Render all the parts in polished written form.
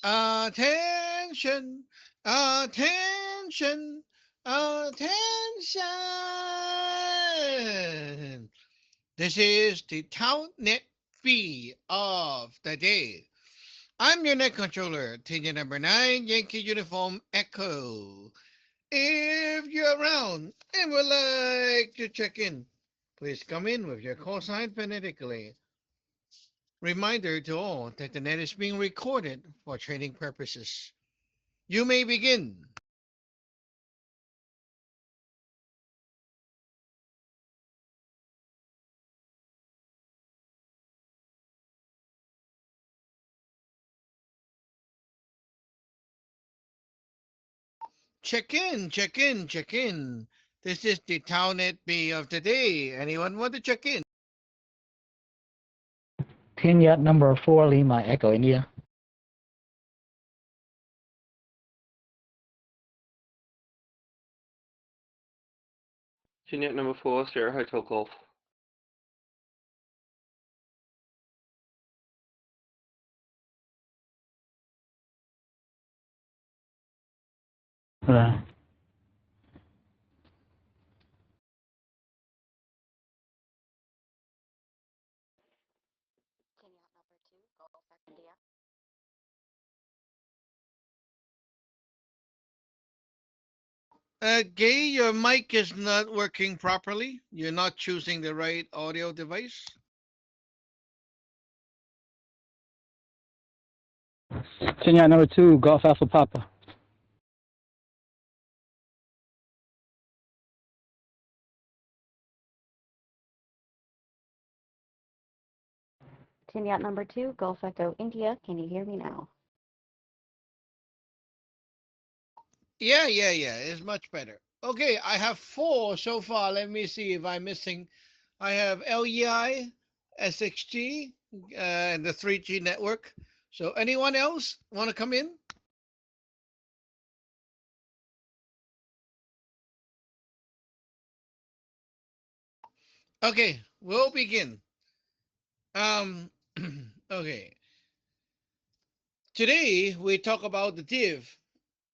Attention, attention, attention. This is the TownNet fee of the day. I'm your net controller, TJ number 9, Yankee Uniform Echo. If you're around and would like to check in, please come in with your call sign phonetically. Reminder to all that the net is being recorded for training purposes. You may begin. Check in, check in, check in. This is the Townnet B of the day. Anyone want to check in? Kenya number 4 Lima Echo India. Juliet number 4, Sierra Hotel Golf. Right. Gay, your mic is not working properly. You're not choosing the right audio device. Kenya number 2, Golf Alpha Papa. Tin Yacht number 2, Gulf Echo India. Can you hear me now? Yeah. It's much better. Okay, I have four so far. Let me see if I'm missing. I have LEI, SXG, and the 3G network. So anyone else want to come in? Okay, we'll begin. Um, okay. Today we talk about the div,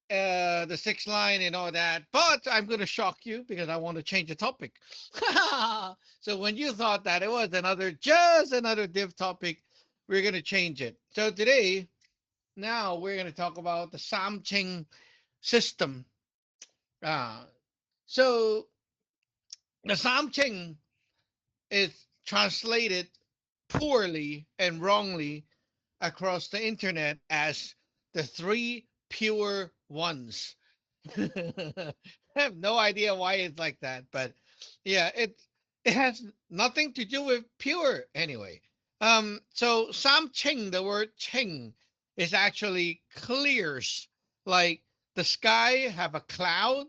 the six line and all that. But I'm going to shock you because I want to change the topic. So when you thought that it was just another div topic, we're going to change it. So today, now we're going to talk about the Samching system. Uh, so the Samching is translated poorly and wrongly across the internet as the three pure ones. I have no idea why it's like that, but yeah, it has nothing to do with pure anyway. So Sam Ching, the word Ching, is actually clears, like the sky have a cloud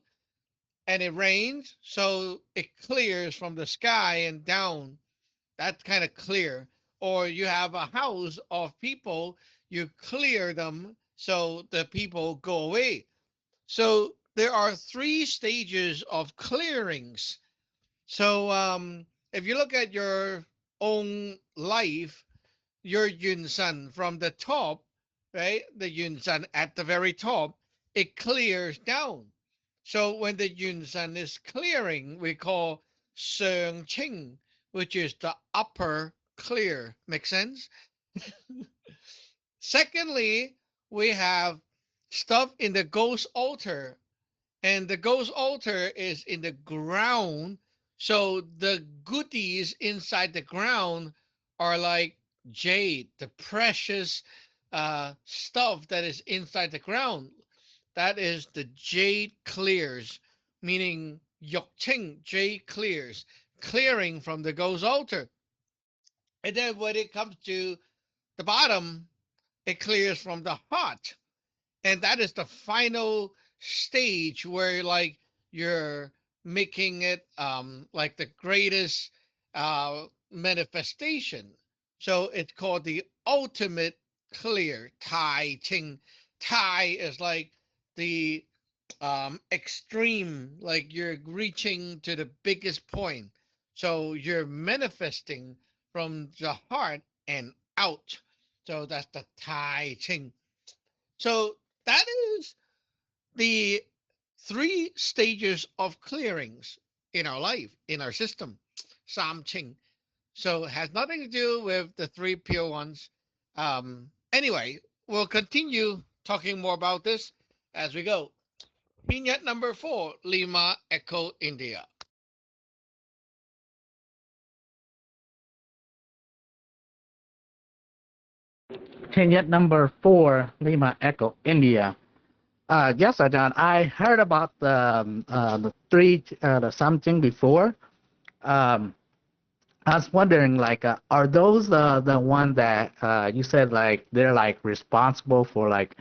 and it rains, so it clears from the sky and down. That's kind of clear. Or you have a house of people, you clear them so the people go away. So there are three stages of clearings. So if you look at your own life, your Yun Sun from the top, right? The Yun Sun at the very top, it clears down. So when the Yun Sun is clearing, we call Seung Ching, which is the upper clear. Make sense? Secondly, we have stuff in the ghost altar, and the ghost altar is in the ground. So the goodies inside the ground are like jade, the precious stuff that is inside the ground. That is the jade clears, meaning yokching, jade clears, clearing from the ghost altar. And then when it comes to the bottom, it clears from the heart, and that is the final stage where like you're making it like the greatest manifestation. So it's called the ultimate clear tai ching. Tai is like the extreme, like you're reaching to the biggest point, so you're manifesting from the heart and out. So that's the tai ching. So that is the three stages of clearings in our life, in our system, Samching. So it has nothing to do with the three pure ones. Anyway, we'll continue talking more about this as we go. Vignette number 4, Lima Echo India. Vignette number 4, Lima Echo India. Yes, Ajahn, I heard about the three, the something before. Um, I was wondering, like, are those the one that you said like they're like responsible for like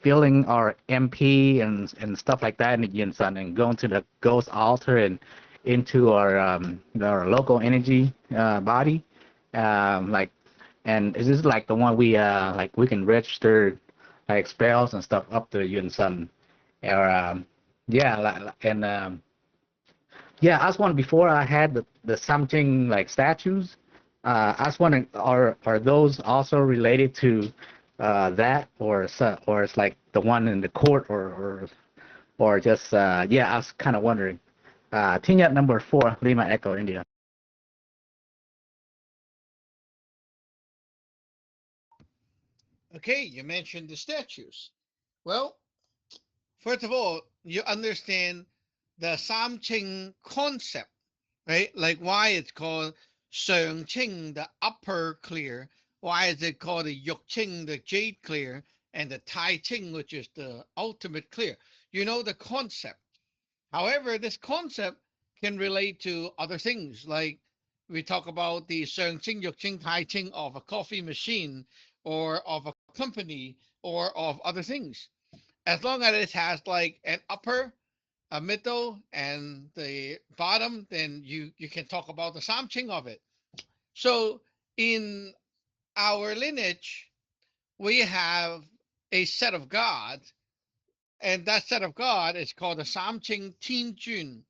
filling our MP and stuff like that in the yin sun and going to the ghost altar and into our local energy body, like, and is this like the one we like we can register like spells and stuff up to the yin sun, or yeah, and yeah, I was wondering before I had the something like statues. I was wondering, are those also related to that, or it's like the one in the court, or just yeah, I was kind of wondering. Vignette number 4, Lima Echo India. Okay, you mentioned the statues. Well, first of all, you understand the Samching concept, right? Like why it's called Seung Ching, the upper clear. Why is it called the Yuk Ching, the jade clear, and the Tai Ching, which is the ultimate clear? You know the concept. However, this concept can relate to other things, like we talk about the Seung Ching, Yuk Ching, Tai Ching of a coffee machine or of a company or of other things. As long as it has like an upper, a middle, and the bottom, then you can talk about the Samching of it. So in our lineage, we have a set of gods, and that set of God is called the Samching Tin Jun.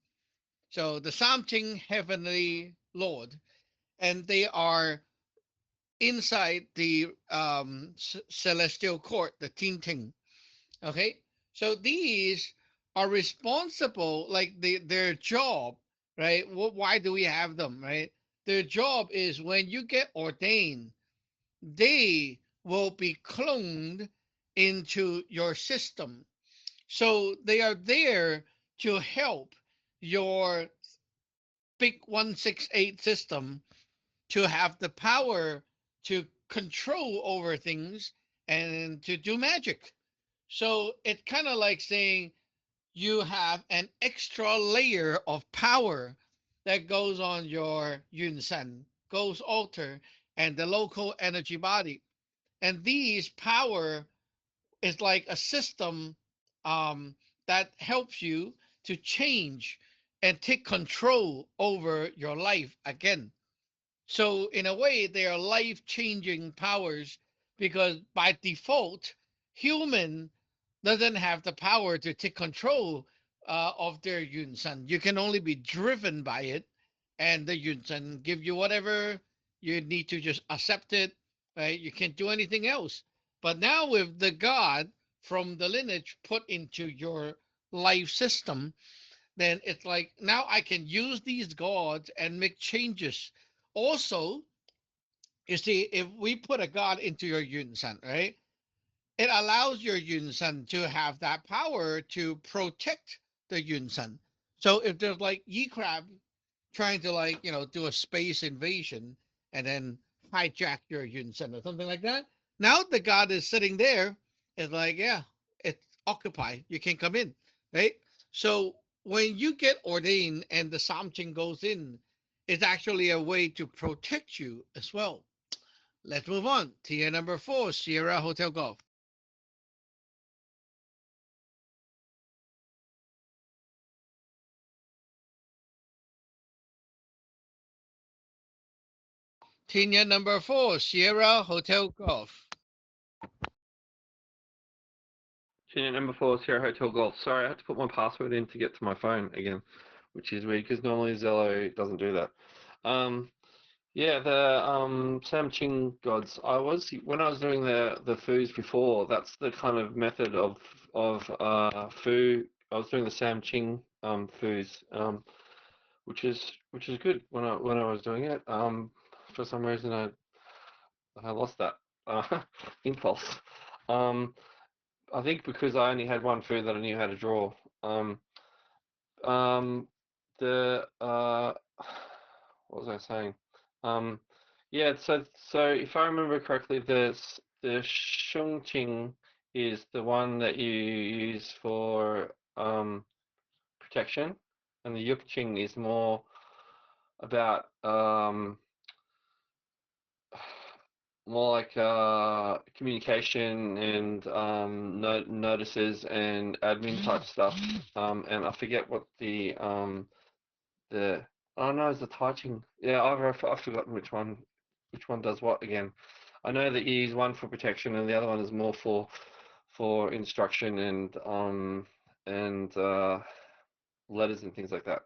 So the Samching Heavenly Lord, and they are inside the celestial court, the Tinting. Okay, so these are responsible, like their job, right? Why do we have them, right? Their job is when you get ordained, they will be cloned into your system. So they are there to help your big 168 system to have the power to control over things and to do magic. So it's kind of like saying you have an extra layer of power that goes on your Yun San, goes altar, and the local energy body. And these power is like a system that helps you to change and take control over your life again. So in a way, they are life-changing powers because by default, human doesn't have the power to take control of their yunsan. You can only be driven by it, and the yunsan give you whatever you need to just accept it. Right? You can't do anything else. But now with the God from the lineage put into your life system, then it's like now I can use these gods and make changes. Also, you see, if we put a god into your yunsan, right, it allows your yunsan to have that power to protect the yunsan. So if there's like Yi Crab trying to like do a space invasion and then hijack your yunsan or something like that, now the god is sitting there. It's like, yeah, it's occupied. You can't come in, right? So when you get ordained and the samching goes in, it's actually a way to protect you as well. Let's move on. Tier number 4, Sierra Hotel Golf. Tier number 4, Sierra Hotel Golf. Unit number 4, Sierra Hotel Golf. Sorry, I had to put my password in to get to my phone again, which is weird because normally Zello doesn't do that. Yeah, the Samching gods. When I was doing the foos before, that's the kind of method of foo. I was doing the Samching foos, which is good when I was doing it. For some reason I lost that impulse. Um, I think because I only had one food that I knew how to draw. Um, um, the what was I saying? Um, yeah, so if I remember correctly, the Shungqing is the one that you use for protection, and the Yukqing is more about more like communication and notices and admin type stuff. And I forget what the oh no, it's the touching. Yeah, I've forgotten which one does what again. I know that you use one for protection and the other one is more for instruction and letters and things like that.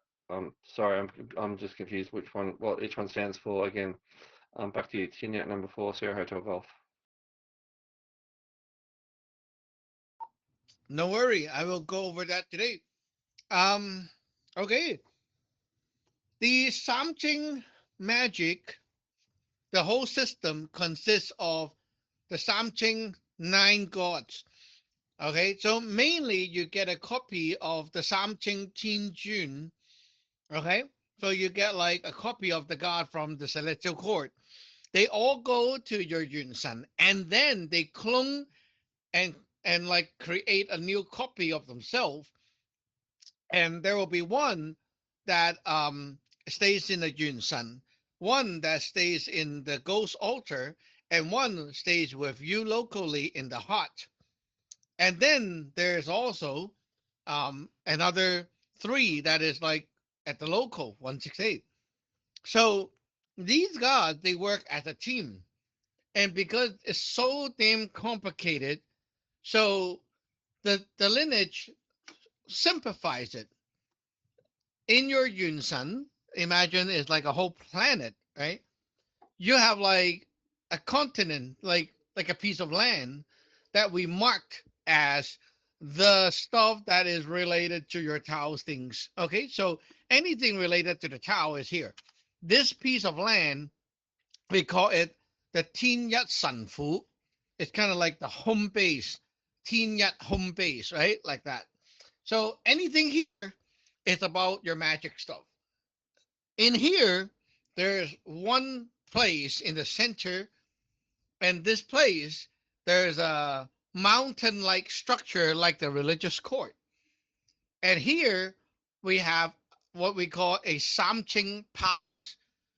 Sorry, I'm just confused which one what each one stands for again. Back to you, Chinyat number 4, Sierra Hotel Golf. No worry, I will go over that today. Um, okay. The Samching magic, the whole system consists of the Samching nine gods. Okay, so mainly you get a copy of the Samching Jun. Okay, so you get like a copy of the god from the celestial court. They all go to your Yunsan, and then they clone and like create a new copy of themselves, and there will be one that stays in the Yunsan, one that stays in the ghost altar, and one stays with you locally in the hut. And then there's also another three that is like at the local 168. So these gods, they work as a team, and because it's so damn complicated, so the lineage simplifies it. In your Yunsan, imagine it's like a whole planet, right? You have like a continent, like a piece of land that we marked as the stuff that is related to your Tao's things. Okay, so anything related to the Tao is here. This piece of land, we call it the Tin Yat San Fu. It's kind of like the home base, Tin Yat home base, right? Like that. So anything here is about your magic stuff. In here, there's one place in the center, and this place, there's a mountain-like structure like the religious court. And here we have what we call a Samching Palace.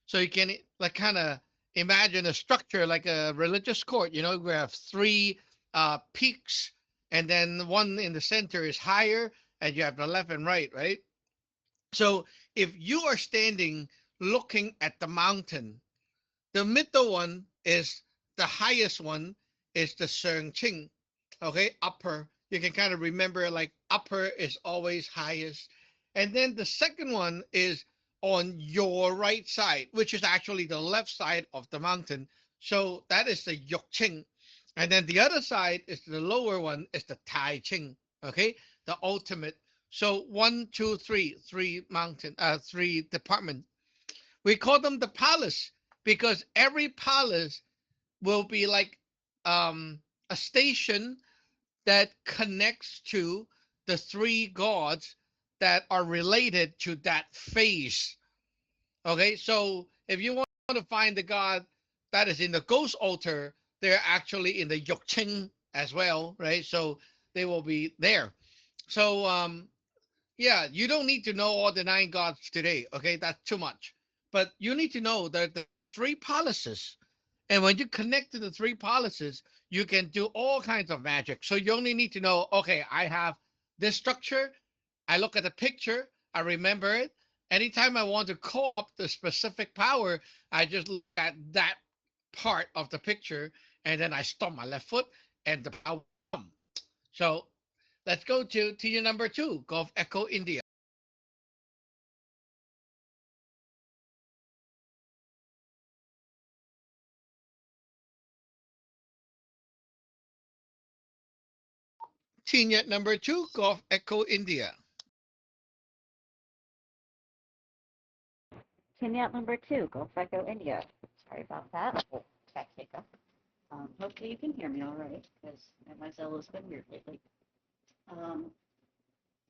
So you can like kind of imagine a structure like a religious court. You know, we have three peaks, and then one in the center is higher, and you have the left and right, right? So if you are standing looking at the mountain, the middle one is the highest one is the Shengqing. Okay, upper. You can kind of remember like upper is always highest. And then the second one is on your right side, which is actually the left side of the mountain. So that is the Yukqing. And then the other side is the lower one is the Tai Ching. Okay, the ultimate. So one, two, three, three mountain, three department. We call them the palace because every palace will be like a station that connects to the three gods that are related to that phase. Okay, so if you want to find the god that is in the ghost altar, they're actually in the Yukching as well, right? So they will be there. So yeah, you don't need to know all the nine gods today. Okay, that's too much. But you need to know that the three palaces, and when you connect to the three palaces, you can do all kinds of magic. So you only need to know, okay, I have this structure. I look at the picture, I remember it. Anytime I want to call up the specific power, I just look at that part of the picture, and then I stomp my left foot, and the power comes. So let's go to TU number 2, Golf Echo India. Team Yacht number 2, Golf Echo India. Team Yacht number 2, Golf Echo India. Sorry about that. Tech hiccup. Hopefully you can hear me all right, because my Zello's been weird lately.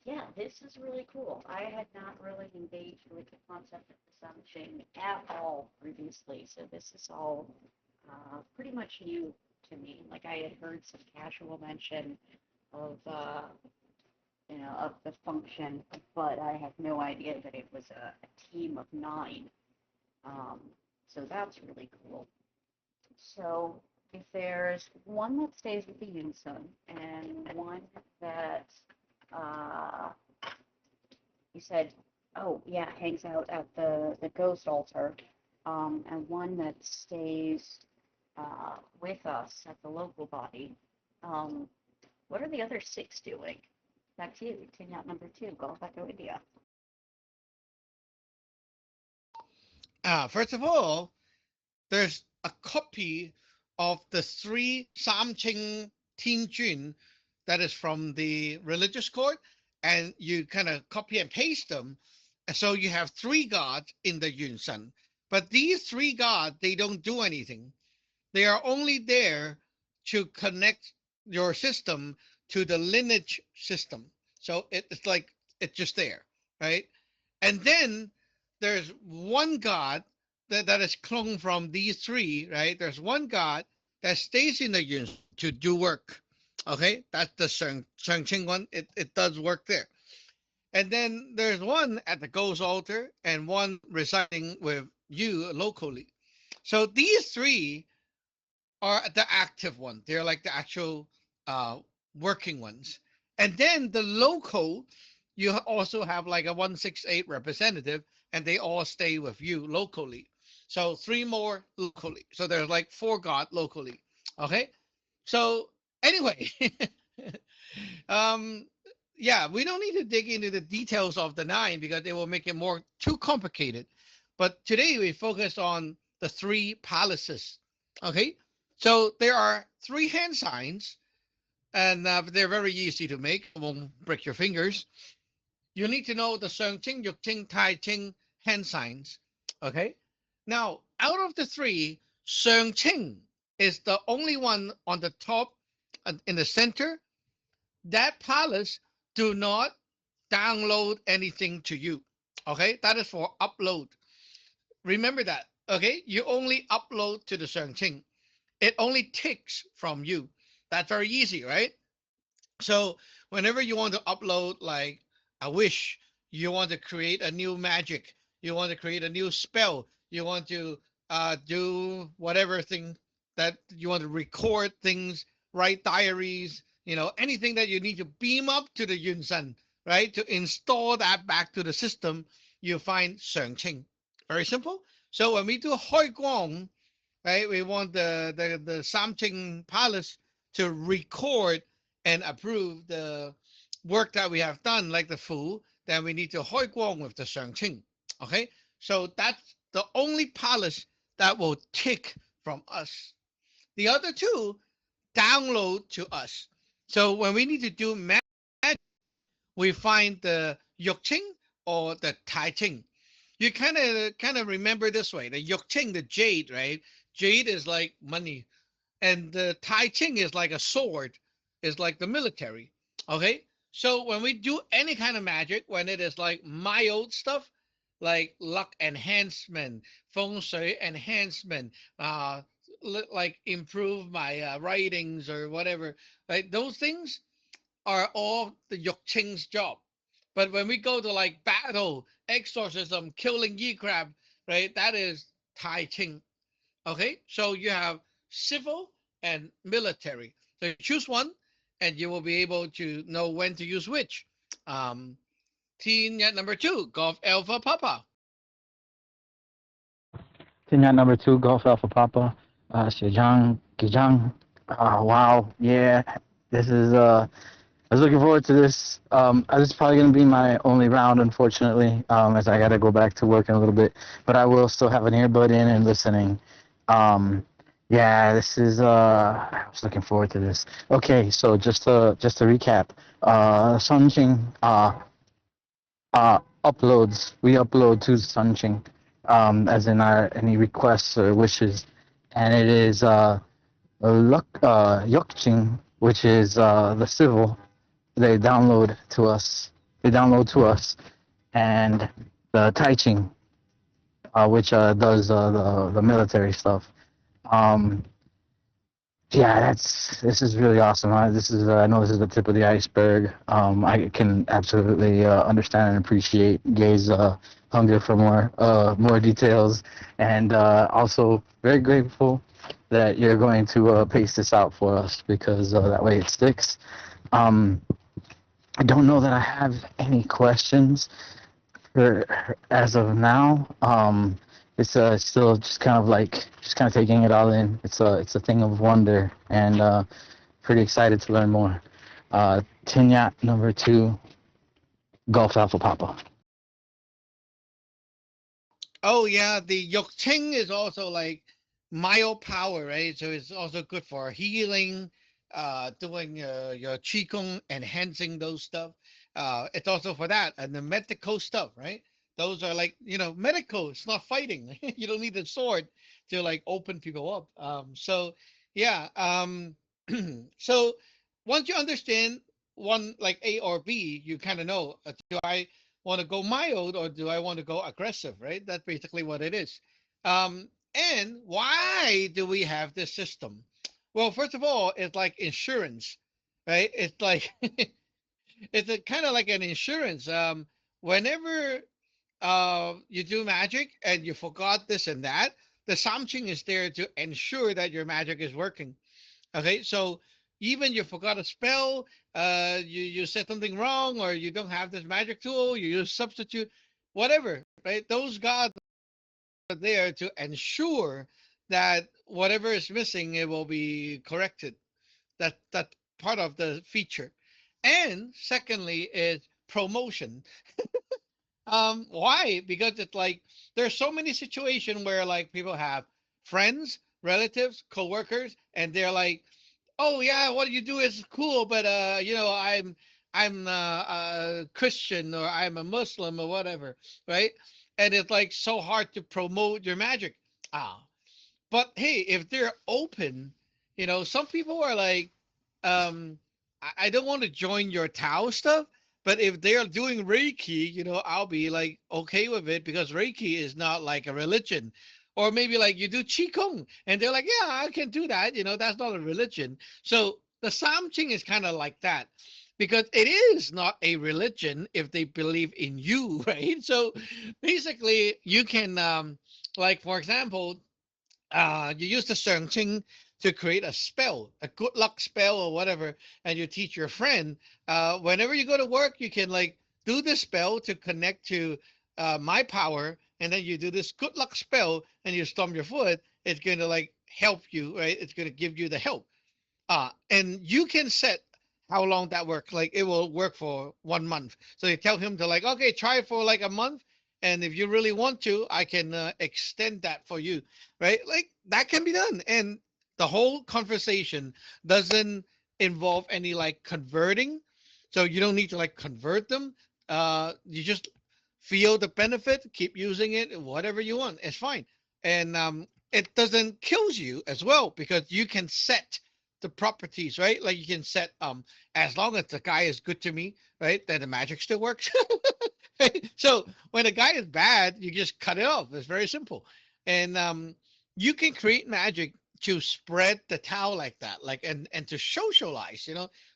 Yeah, this is really cool. I had not really engaged with the concept of the Samching at all previously, so this is all pretty much new to me. Like, I had heard some casual mention of of the function, but I had no idea that it was a team of 9. So that's really cool. So if there's one that stays with the Yunsun and one that you said, oh yeah, hangs out at the ghost altar, and one that stays with us at the local body, what are the other 6 doing? Back to you, Team Yacht number 2, Golf Echo India. First of all, there's a copy of the 3 Samching Tinjun that is from the religious court, and you kind of copy and paste them. And so you have 3 gods in the Yunsan. But these 3 gods, they don't do anything. They are only there to connect your system to the lineage system. So it's like it's just there, right? And then there's one god that is cloned from these 3, right? There's one god that stays in the Yun to do work. Okay, that's the Shengqing one. It does work there. And then there's one at the ghost altar and one residing with you locally. So these 3 are the active ones. They're like the actual working ones. And then the local, you also have like a 168 representative, and they all stay with you locally. So 3 more locally. So there's like 4 god locally. Okay. So anyway, yeah, we don't need to dig into the details of the 9 because it will make it more too complicated. But today we focus on the 3 palaces. Okay. So there are 3 hand signs, and they're very easy to make. It won't break your fingers. You need to know the Shengqing, Yukqing, Taiqing hand signs. Okay. Now, out of the 3, Shengqing is the only one on the top in the center. That palace do not download anything to you. Okay. That is for upload. Remember that. Okay. You only upload to the Shengqing. It only takes from you. That's very easy, right? So whenever you want to upload like a wish, you want to create a new magic, you want to create a new spell, you want to do whatever thing that you want to record things, write diaries, anything that you need to beam up to the Yunsan, right? To install that back to the system, you find Shengqing. Very simple. So when we do Hoi Guang, right? We want the Samching Palace to record and approve the work that we have done, like the Fu. Then we need to Hoi Guang with the Shengqing. Okay, so that's the only palace that will take from us. The other 2 download to us. So when we need to do magic, we find the Yukqing or the Taiqing. You kind of remember this way: the Yukqing, the jade, right? Jade is like money, and the Taiqing is like a sword, is like the military. Okay, so when we do any kind of magic, when it is like my old stuff, like luck enhancement, feng shui enhancement, like improve my writings or whatever, right? Those things are all the Yukqing's job. But when we go to like battle, exorcism, killing Yi Crab, right? That is Taiqing. Okay, so you have civil and military. So you choose one, and you will be able to know when to use which. Team Yacht number 2, Golf Alpha Papa. Team Yacht number 2, Golf Alpha Papa. Xizang, Gijang. Wow, yeah. This is I was looking forward to this. This is probably going to be my only round, unfortunately, as I got to go back to work in a little bit. But I will still have an earbud in and listening. Yeah, this is I was looking forward to this. Okay, so just to recap, Sunching uploads we upload to Sunching as in our any requests or wishes, and it is Yokching, which is the civil they download to us, and the Taiching, which does the military stuff. Um, Yeah, this is really awesome. I know this is the tip of the iceberg. I can absolutely understand and appreciate Gay's hunger for more details, and also very grateful that you're going to pace this out for us because that way it sticks. Um, I don't know that I have any questions for as of now. It's still just kind of taking it all in. It's a thing of wonder, and pretty excited to learn more. Tinyat number 2, Golf Alpha Papa. Oh yeah, the Yokcheng is also like mild power, right? So it's also good for healing, doing your qigong, enhancing those stuff. It's also for that and the medical stuff, right? Those are like medical. It's not fighting. You don't need a sword to like open people up. So yeah. So once you understand one like A or B, you kind of know. Do I want to go mild or do I want to go aggressive, right? That's basically what it is. And why do we have this system? Well, first of all, it's like insurance, right? It's like it's a kind of like an insurance. Whenever you do magic and you forgot this and that, the something is there to ensure that your magic is working. Okay, so even you forgot a spell, you said something wrong, or you don't have this magic tool, you use substitute, whatever, right? Those gods are there to ensure that whatever is missing, it will be corrected. That's part of the feature. And secondly is promotion. Why? Because it's like there's so many situations where like people have friends, relatives, coworkers, and they're like, oh yeah, what you do is cool, but I'm a Christian or I'm a Muslim or whatever, right? And it's like so hard to promote your magic. Ah, but hey, if they're open, some people are like, I don't want to join your Tao stuff, but if they're doing Reiki, I'll be like okay with it because Reiki is not like a religion. Or maybe like you do Qigong and they're like, yeah, I can do that. That's not a religion. So the Samching is kind of like that because it is not a religion if they believe in you, right? So basically, you can, like, for example, you use the Shengqing to create a spell, a good luck spell or whatever, and you teach your friend. Whenever you go to work, you can like do this spell to connect to my power, and then you do this good luck spell, and you stomp your foot. It's going to like help you, right? It's going to give you the help. And you can set how long that works. Like it will work for 1 month. So you tell him to like, okay, try it for like a month. And if you really want to, I can extend that for you, right? Like that can be done. And the whole conversation doesn't involve any like converting. So you don't need to like convert them. You just feel the benefit, keep using it, whatever you want. It's fine. And it doesn't kill you as well because you can set the properties, right? Like you can set as long as the guy is good to me, right? Then the magic still works. Right? So when a guy is bad, you just cut it off. It's very simple. And you can create magic to spread the towel like that, like and to socialize,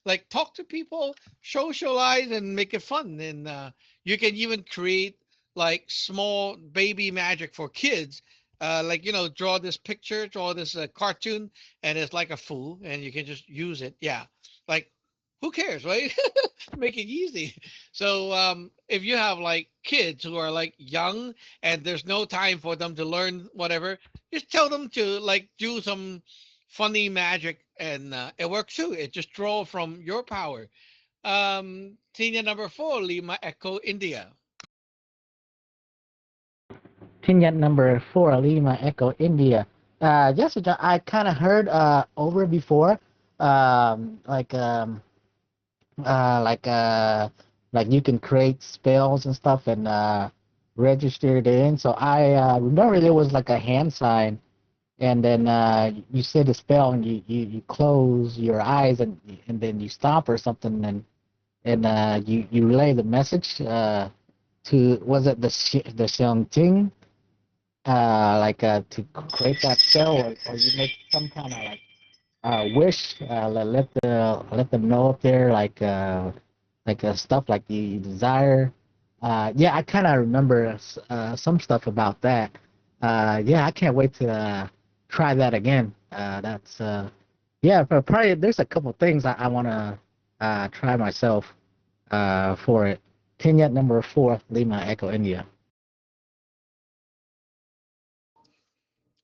like talk to people, socialize and make it fun. And you can even create like small baby magic for kids, like draw this picture, draw this cartoon, and it's like a fool, and you can just use it. Yeah, like who cares, right? Make it easy. So if you have like kids who are like young and there's no time for them to learn whatever, just tell them to like do some funny magic, and it works too. It just draw from your power. Senior number 4, Lima Echo India. Tinyat number 4, Lima Echo India. Yes, John, I kind of heard over before, um, like um, uh, like uh, like you can create spells and stuff and register it in. So I remember there was like a hand sign, and then you say the spell and you close your eyes and then you stop or something and you relay the message to was it the Xiangqing to create that spell or you make some kind of like wish let them know if they're stuff like you desire. Yeah, I kind of remember some stuff about that. Yeah, I can't wait to try that again. That's yeah, but probably there's a couple things I want to try myself for it. Kenya number 4, Lima Echo India.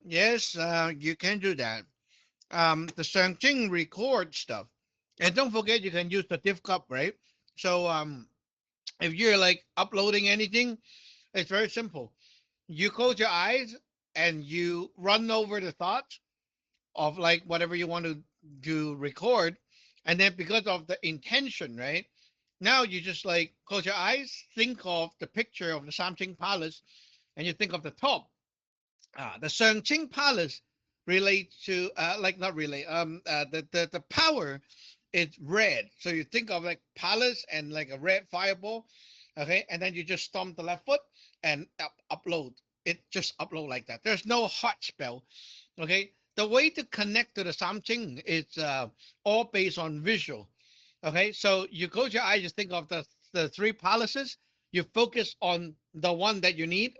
Yes, you can do that. The Shangqing record stuff. And don't forget you can use the diff cup, right? So if you're like uploading anything, it's very simple. You close your eyes and you run over the thoughts of like whatever you want to record. And then because of the intention, right? Now you just like close your eyes, think of the picture of the Samting Palace, and you think of the top. The Shangqing Palace relate to like not relate the power is red, so you think of like palace and like a red fireball, okay, and then you just stomp the left foot and upload it, just upload like that. There's no hot spell, okay. The way to connect to the something is all based on visual, okay. So you close your eyes, just think of the three palaces, you focus on the one that you need,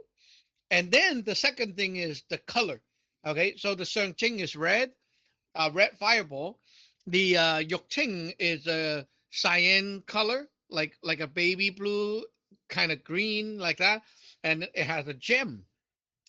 and then the second thing is the color. Okay, so the Shengqing is red, red fireball. The Yokting is a cyan color, like a baby blue, kind of green, like that, and it has a gem,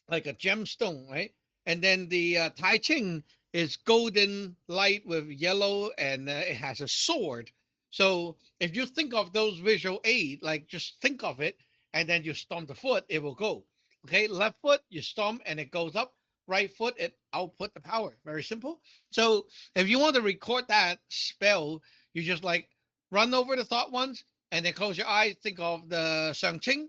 like a gemstone, right? And then the Tai Ching is golden light with yellow, and it has a sword. So if you think of those visual aid, like just think of it, and then you stomp the foot, it will go. Okay, left foot you stomp and it goes up. Right foot it output the power. Very simple. So if you want to record that spell, you just like run over the thought ones, and then close your eyes. Think of the Shang Qing,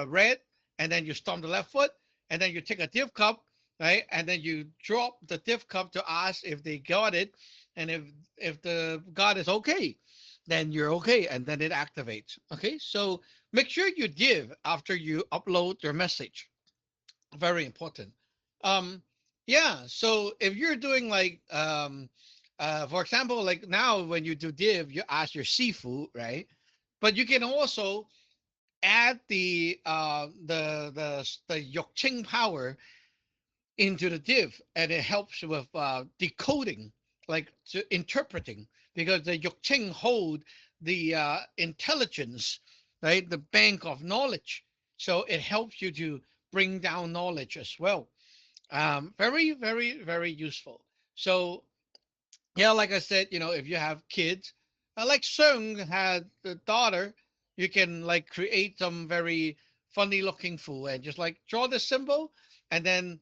red, and then you stomp the left foot, and then you take a div cup, right? And then you drop the div cup to ask if they got it, and if the god is okay, then you're okay, and then it activates. Okay, so make sure you div after you upload your message. Very important. Um, yeah. So if you're doing like for example, like now when you do div, you ask your seafood, right? But you can also add the Yokching power into the div, and it helps with decoding, like to interpreting, because the Yokching hold the intelligence, right? The bank of knowledge. So it helps you to bring down knowledge as well. Very, very, very useful. So yeah, like I said, if you have kids, like Sung had the daughter, you can like create some very funny looking food and just like draw the symbol, and then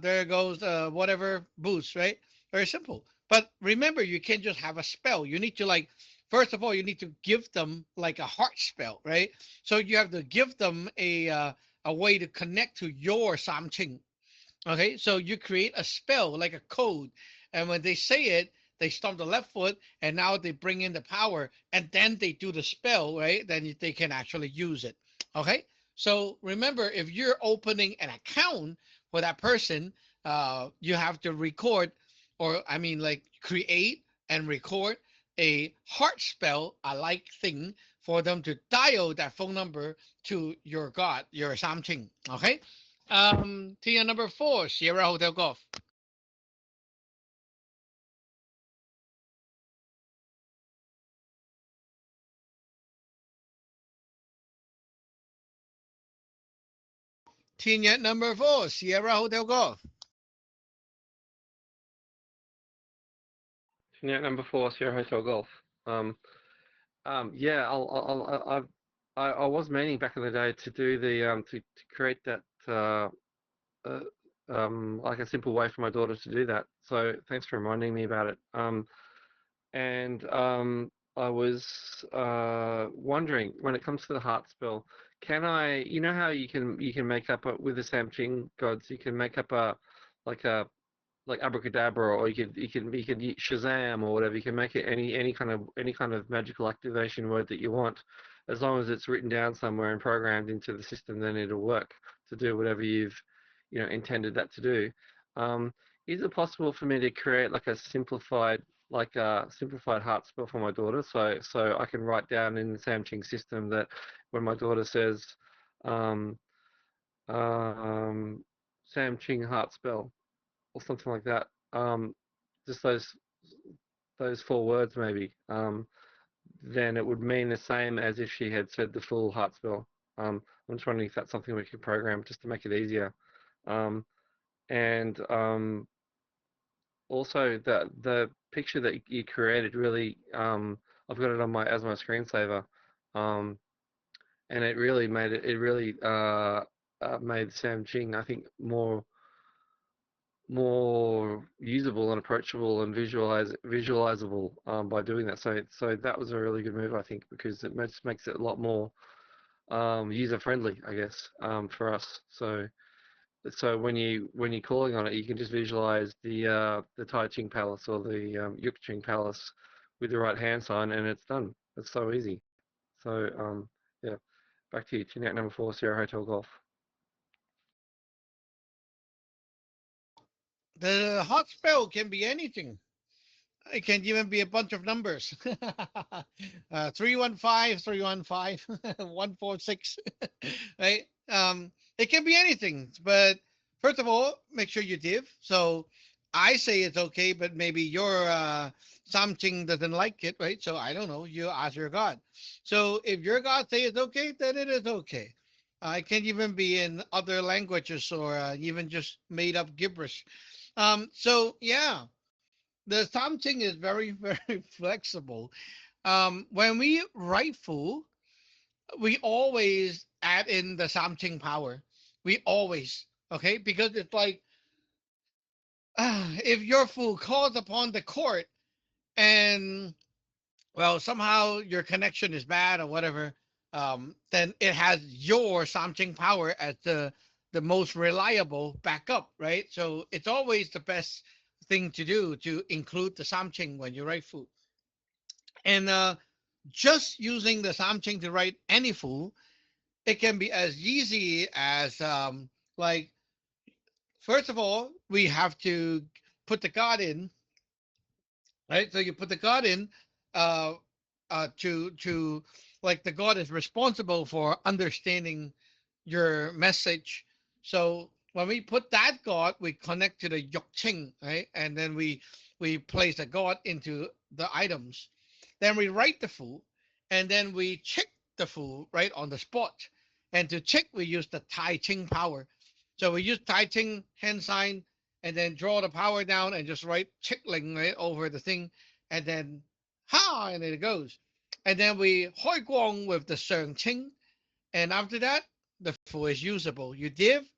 there goes whatever boost, right? Very simple. But remember, you can't just have a spell. You need to like, first of all, you need to give them like a heart spell, right? So you have to give them a way to connect to your Samching. Okay, so you create a spell like a code, and when they say it, they stomp the left foot, and now they bring in the power, and then they do the spell, right? Then they can actually use it. Okay, so remember, if you're opening an account for that person, you have to record, or I mean, like create and record a heart spell, a like thing for them to dial that phone number to your god, your something. Okay. Tier number 4, Sierra Hotel Golf. Tier number 4, Sierra Hotel Golf. Yeah, number 4, Sierra Hotel Golf. Yeah, I was meaning back in the day to do the to create that uh, like a simple way for my daughter to do that. So thanks for reminding me about it. And I was wondering, when it comes to the heart spell, can I, you know how you can make up with the Samching gods, you can make up a like a like abracadabra, or you can Shazam or whatever. You can make it any kind of magical activation word that you want, as long as it's written down somewhere and programmed into the system. Then it'll work to do whatever you've intended that to do. Um, is it possible for me to create like a simplified heart spell for my daughter, so I can write down in the Samching system that when my daughter says um, um, Samching heart spell or something like that. Just those four words maybe. Then it would mean the same as if she had said the full heart spell. I'm just wondering if that's something we could program just to make it easier. Um, and Also the picture that you created really, I've got it on my as my screensaver, um, and it really made Sam Ching, I think, more usable and approachable and visualizable by doing that. So that was a really good move, I think, because it makes it a lot more user friendly, I guess, for us. So when you're calling on it, you can just visualize the Tai Ching Palace or the Yuk Ching Palace with the right hand sign, and it's done. It's so easy. So yeah, back to you. Tune out number 4, Sierra Hotel Golf. The hot spell can be anything. It can even be a bunch of numbers. 315, 315, 146, right? It can be anything, but first of all, make sure you div. So I say it's okay, but maybe your something doesn't like it, right? So I don't know. You ask your God. So if your God say it's okay, then it is okay. It can even be in other languages or even just made up gibberish. So yeah, the something is very, very flexible. When we write full, we always add in the something power. We always, okay, because it's like if your fool calls upon the court and well somehow your connection is bad or whatever, then it has your something power as the most reliable backup, right? So it's always the best thing to do to include the something when you write food. And just using the something to write any fool, it can be as easy as like first of all we have to put the god in, right? So you put the god in, uh, to like the god is responsible for understanding your message. So when we put that god, we connect to the yokching, right? And then we place the god into the items. Then we write the fu, and then we check the fu right on the spot. And to check, we use the Tai Ching power. So we use Tai Ching hand sign and then draw the power down and just write chickling right over the thing, and then ha, and then it goes. And then we hoi guang with the sheng qing, and after that, the fu is usable. You div,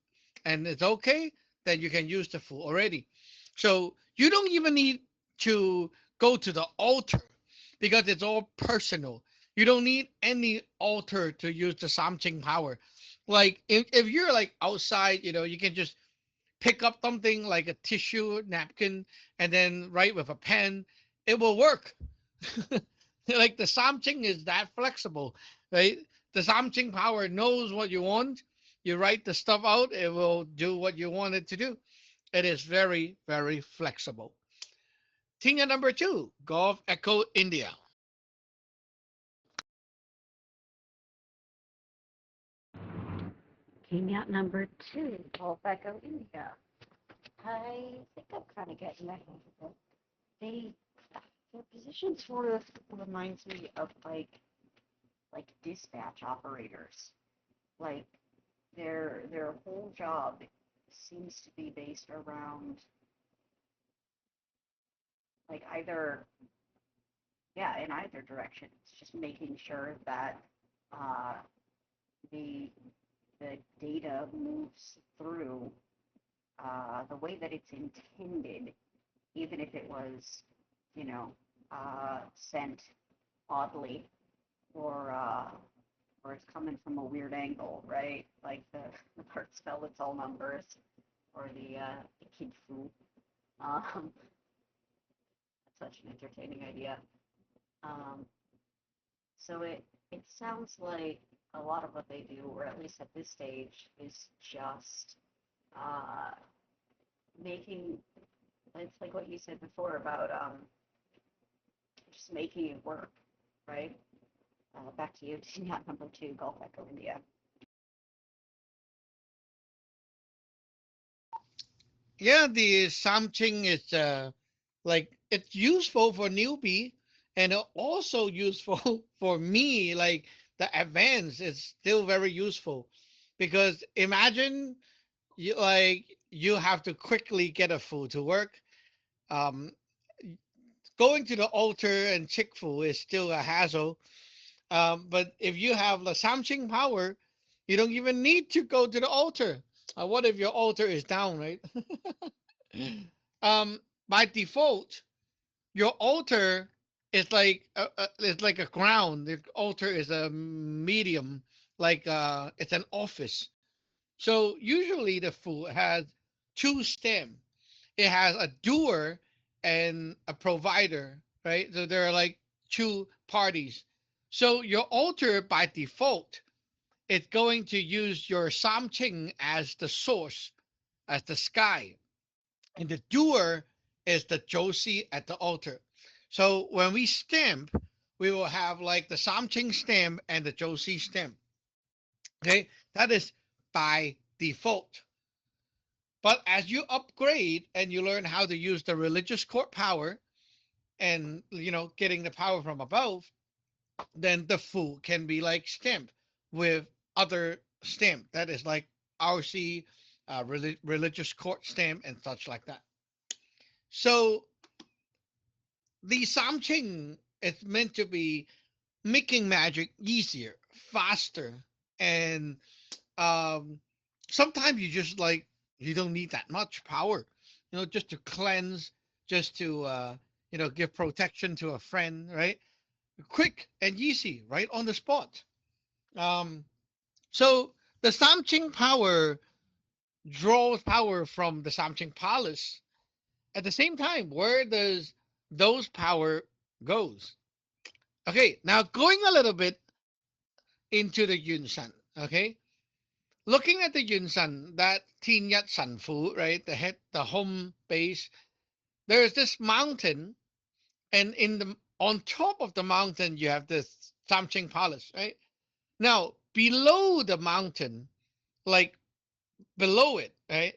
and it's okay, then you can use the fu already. So you don't even need to go to the altar because it's all personal. You don't need any altar to use the something power. Like if you're like outside, you can just pick up something like a tissue napkin and then write with a pen. It will work. Like the something is that flexible, right? The something power knows what you want. You write the stuff out, it will do what you want it to do. It is very, very flexible. Thing number 2, Golf Echo India. Came out number 2, Golf Echo India. I think I'm kind of getting the hang of it. They, their position sort of reminds me of like dispatch operators. Like their whole job seems to be based around like either in either direction. It's just making sure that uh, the the data moves through the way that it's intended, even if it was, you know, sent oddly or it's coming from a weird angle, right? Like the part spell its all numbers or the kid fu. Um, such an entertaining idea. Um, so it sounds like a lot of what they do, or at least at this stage, is just uh, making. It's like what you said before about just making it work, right? Back to you, team yacht number 2, Gulf Echo India. Yeah, the Samching is like it's useful for newbie and also useful for me. Like the advance is still very useful because imagine you have to quickly get a food to work. Um, Going to the altar and check food is still a hassle. But if you have the Samching power, you don't even need to go to the altar. What if your altar is down, right? By default, your altar is like it's like a ground. The altar is a medium, like it's an office. So usually the food has two stem. It has a doer and a provider, right? So there are like two parties. So your altar by default, it's going to use your Samching as the source, as the sky, and the doer is the Josie at the altar. So when we stamp, we will have like the Samching stamp and the Josie stamp. Okay, that is by default. But as you upgrade and you learn how to use the religious court power and getting the power from above, then the Fu can be like stamped with other stamp that is like RC religious court stamp and such like that. So the Samching is meant to be making magic easier, faster, and um, sometimes you just like you don't need that much power, just to cleanse, just to give protection to a friend, right? Quick and easy, right on the spot. Um, so the Samching power draws power from the Samching Palace. At the same time, where does those power goes? Okay, now going a little bit into the Yunsan. Okay, looking at the Yunsan, that Tin Yat San Fu, right? The home base. There's this mountain, and on top of the mountain, you have this Samching Palace, right? Now below the mountain, like below it, right?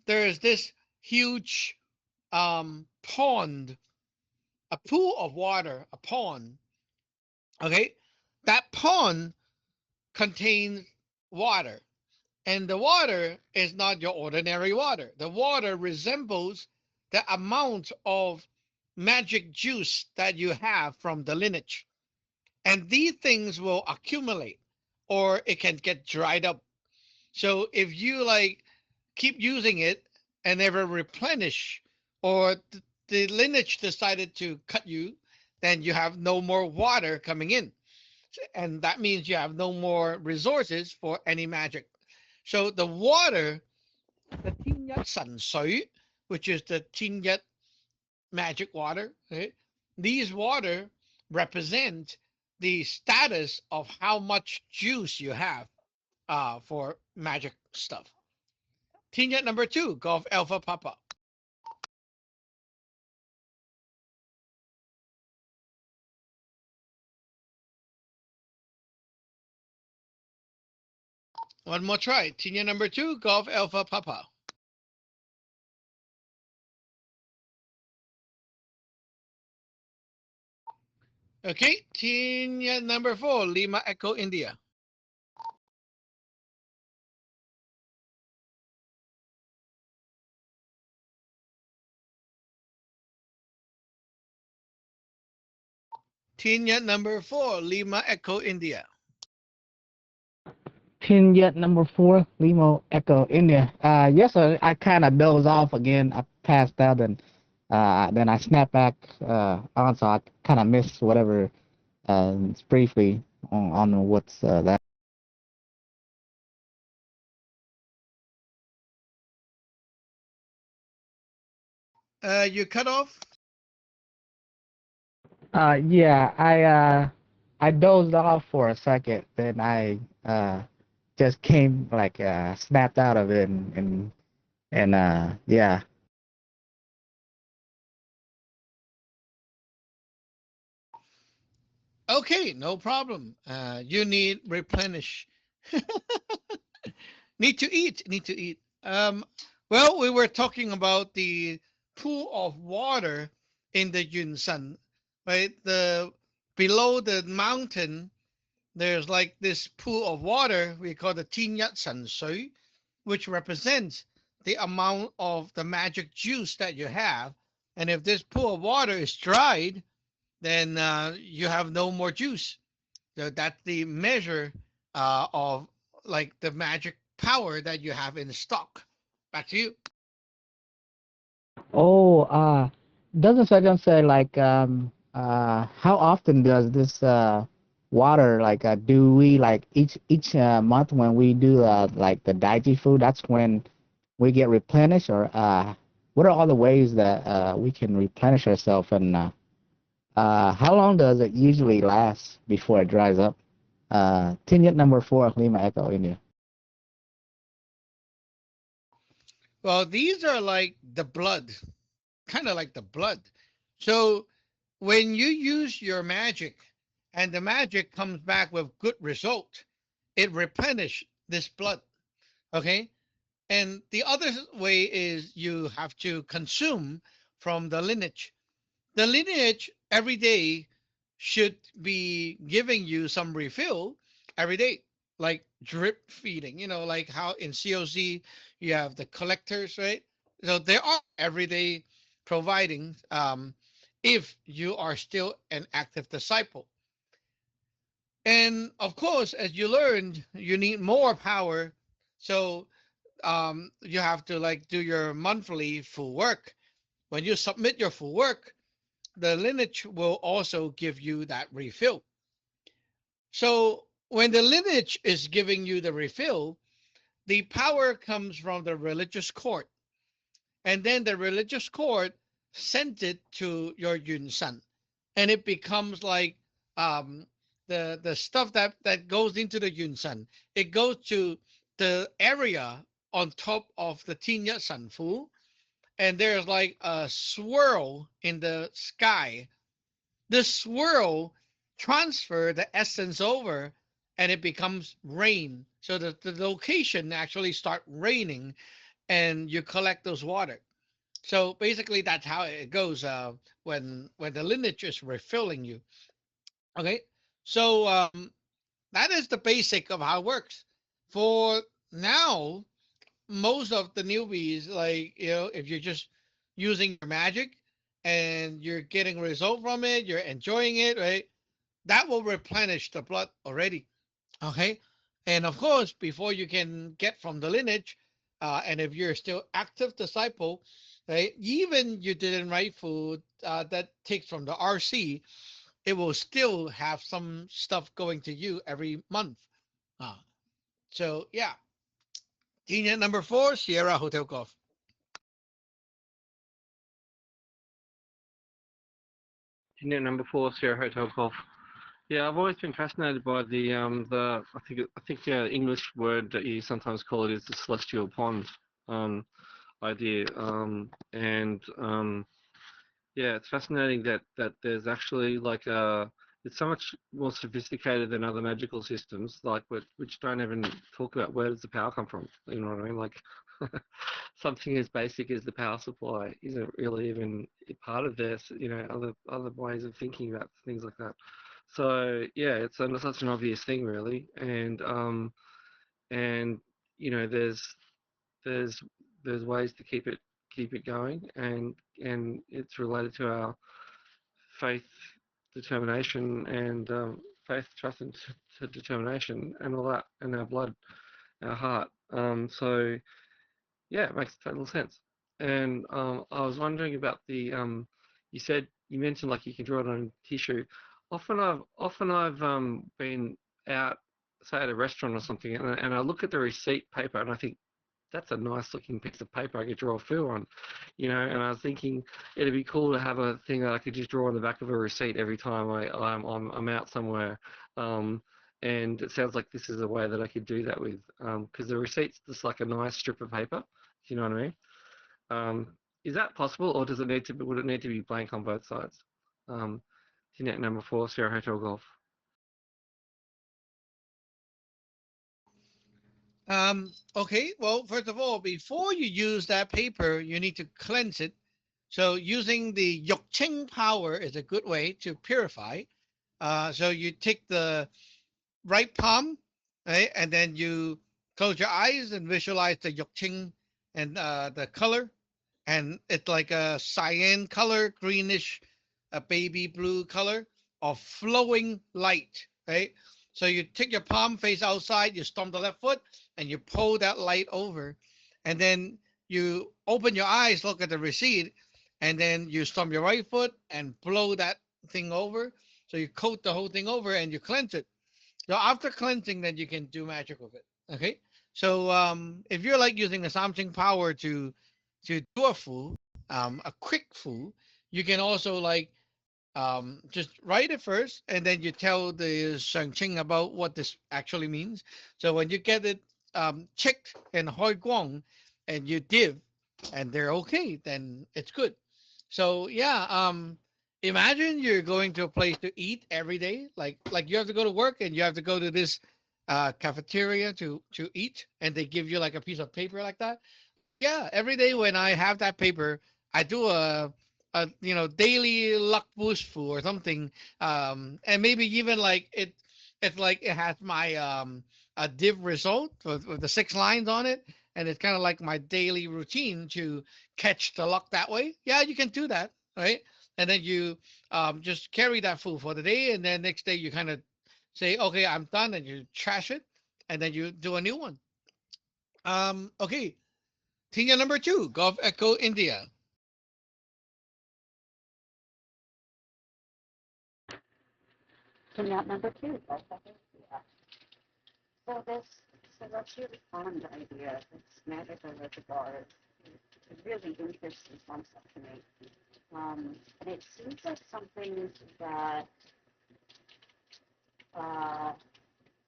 There is this huge pond, a pool of water, a pond. Okay, that pond contains water. And the water is not your ordinary water. The water resembles the amount of magic juice that you have from the lineage. And these things will accumulate or it can get dried up. So if you like keep using it and never replenish, or the lineage decided to cut you, then you have no more water coming in. And that means you have no more resources for any magic. So the water, the Tinyat San Sui, which is the Tinyat magic water, right? These water represent the status of how much juice you have for magic stuff. Tinyat number 2, Golf Alpha Papa. One more try. Tinyat number 2, Golf Alpha Papa. Okay, Tinyat number 4, Lima Echo India. Tinyat number 4, Lima Echo India. Yet number 4, Limo Echo India. Yes, sir, I kind of dozed off again. I passed out and then I snapped back on, so I kind of missed whatever briefly on what's that. You cut off. Yeah, I dozed off for a second, then I just came like snapped out of it and yeah. Okay, no problem. You need replenish. Need to eat. Need to eat. Well, we were talking about the pool of water in the Yunsan, right? The below the mountain, there's like this pool of water we call the Tinyat San Sui, which represents the amount of the magic juice that you have. And if this pool of water is dried, then you have no more juice. So that's the measure of like the magic power that you have in stock. Back to you. Oh, doesn't Sajjan say like how often does this water like do we like each month when we do like the Daiji food, that's when we get replenished, or what are all the ways that we can replenish ourselves, and how long does it usually last before it dries up? Tinyet number 4, Lima Echo India. Well, these are like the blood, kind of like the blood. So when you use your magic and the magic comes back with good result, it replenish this blood. Okay. And the other way is you have to consume from the lineage. The lineage every day should be giving you some refill every day, like drip feeding, like how in COC you have the collectors, right? So they are every day providing if you are still an active disciple. And of course, as you learned, you need more power. So you have to like do your monthly full work. When you submit your full work, the lineage will also give you that refill. So when the lineage is giving you the refill, the power comes from the religious court. And then the religious court sent it to your Yunsan. And it becomes like um, the stuff that goes into the Yunsan. It goes to the area on top of the Tinya Sanfu. And there's like a swirl in the sky. This swirl transfer the essence over and it becomes rain. So the location actually start raining and you collect those water. So basically that's how it goes when the lineage is refilling you. Okay. So that is the basic of how it works. For now, most of the newbies, like, if you're just using your magic and you're getting result from it, you're enjoying it, right? That will replenish the blood already. Okay. And of course, before you can get from the lineage, and if you're still active disciple, right, even you didn't write food that takes from the RC, it will still have some stuff going to you every month. Uh, so yeah, Genius number 4, Sierra Hotel Golf. Unit number 4, Sierra Hotel Golf. Yeah, I've always been fascinated by I think the English word that you sometimes call it is the celestial pond idea, and yeah, it's fascinating that there's actually like it's so much more sophisticated than other magical systems, like which don't even talk about where does the power come from. You know what I mean? Like something as basic as the power supply isn't really even part of this. Other ways of thinking about things like that. So yeah, it's such an obvious thing, really, and there's there's ways to keep it going, and it's related to our faith, determination, and faith, trust, and determination, and all that, and our blood, our heart. So yeah, it makes total sense. And I was wondering about the you mentioned like you can draw it on tissue. Often I've been out, say at a restaurant or something, and I look at the receipt paper and I think that's a nice looking piece of paper I could draw a foo on, And I was thinking it'd be cool to have a thing that I could just draw on the back of a receipt every time I'm out somewhere. And it sounds like this is a way that I could do that with, because the receipt's just like a nice strip of paper. Do you know what I mean? Is that possible, or would it need to be blank on both sides? Net number 4, Sierra Hotel Golf. Okay, well, first of all, before you use that paper, you need to cleanse it. So using the Yokching power is a good way to purify. So you take the right palm, right, and then you close your eyes and visualize the Yokching and the color, and it's like a cyan color, greenish, a baby blue color of flowing light, right? So you take your palm face outside, you stomp the left foot, and you pull that light over, and then you open your eyes, look at the receipt, and then you stomp your right foot and blow that thing over. So you coat the whole thing over and you cleanse it. So after cleansing, then you can do magic with it. Okay. So if you're like using the Samsung Power to do a fu, a quick fu, you can also like just write it first, and then you tell the Shangqing about what this actually means. So when you get it checked and Hoi Guang, and you div, and they're okay, then it's good. So yeah, imagine you're going to a place to eat every day, like you have to go to work and you have to go to this cafeteria to eat, and they give you like a piece of paper like that. Yeah, every day when I have that paper, I do a daily luck boost food or something, and maybe even like it's like it has my a div result with the 6 lines on it, and it's kind of like my daily routine to catch the luck that way. Yeah, you can do that, right? And then you just carry that food for the day, and then next day you kind of say, okay, I'm done, and you trash it, and then you do a new one. Okay, Tina number 2, Golf Echo India. Turn out number 2. That's yeah. So this, so that's really fun idea. This magical reservoir. It's a really interesting concept to me. And it seems like something that uh,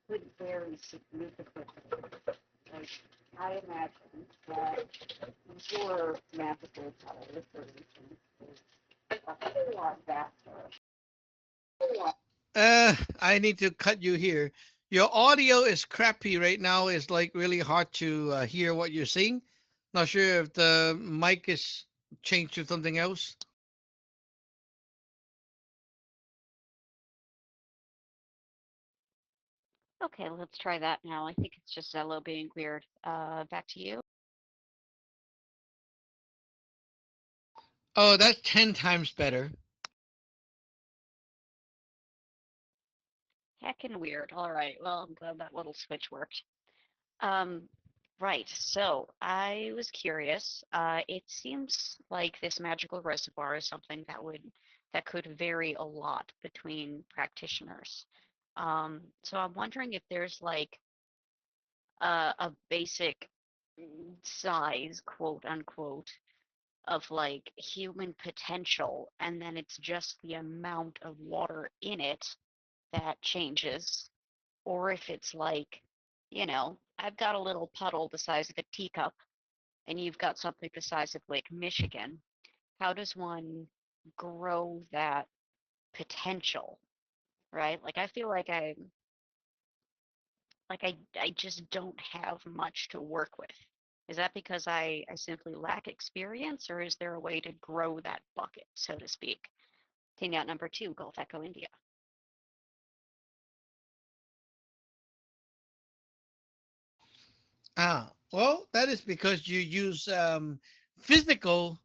could vary significantly. Like, I imagine that your magical power, for instance, is a whole lot vaster. I need to cut you here. Your audio is crappy right now. It's like really hard to hear what you're saying. Not sure if the mic is changed to something else. Okay, let's try that now. I think it's just Zello being weird. Back to you. Oh, that's 10 times better. Heckin' weird. All right. Well, I'm glad that little switch worked. Um, right. So I was curious. It seems like this magical reservoir is something that could vary a lot between practitioners. So I'm wondering if there's like a basic size, quote unquote, of like human potential, and then it's just the amount of water in it that changes, or if it's like, I've got a little puddle the size of a teacup, and you've got something the size of Lake Michigan. How does one grow that potential, right? Like I feel like I just don't have much to work with. Is that because I simply lack experience, or is there a way to grow that bucket, so to speak? Team out number 2, Gulf Echo India. Well, that is because you use physical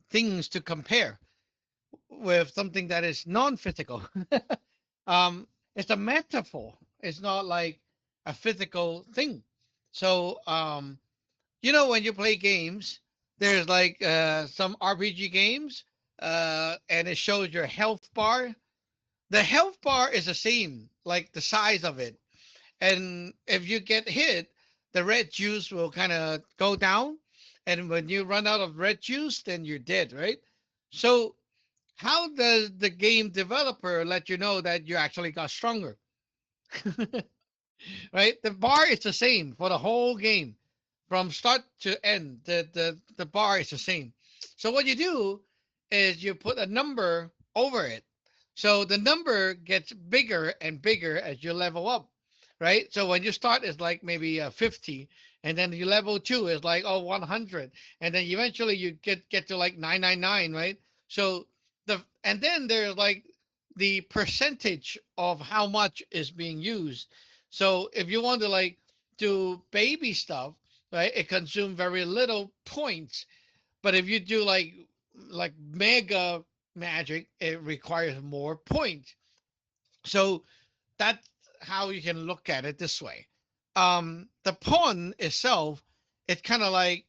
things to compare with something that is non-physical. It's a metaphor. It's not like a physical thing. So when you play games, there's like some RPG games, and it shows your health bar. The health bar is the same, like the size of it. And if you get hit, the red juice will kind of go down. And when you run out of red juice, then you're dead, right? So how does the game developer let you know that you actually got stronger? Right? The bar is the same for the whole game from start to end. The bar is the same. So what you do is you put a number over it. So the number gets bigger and bigger as you level up, right? So when you start, it's like maybe 50, and then you level two is like 100, and then eventually you get to like 999, right? So and then there's like the percentage of how much is being used. So if you want to like do baby stuff, right, it consumes very little points. But if you do like mega magic, it requires more points. So that's how you can look at it this way. The pawn itself, it's kind of like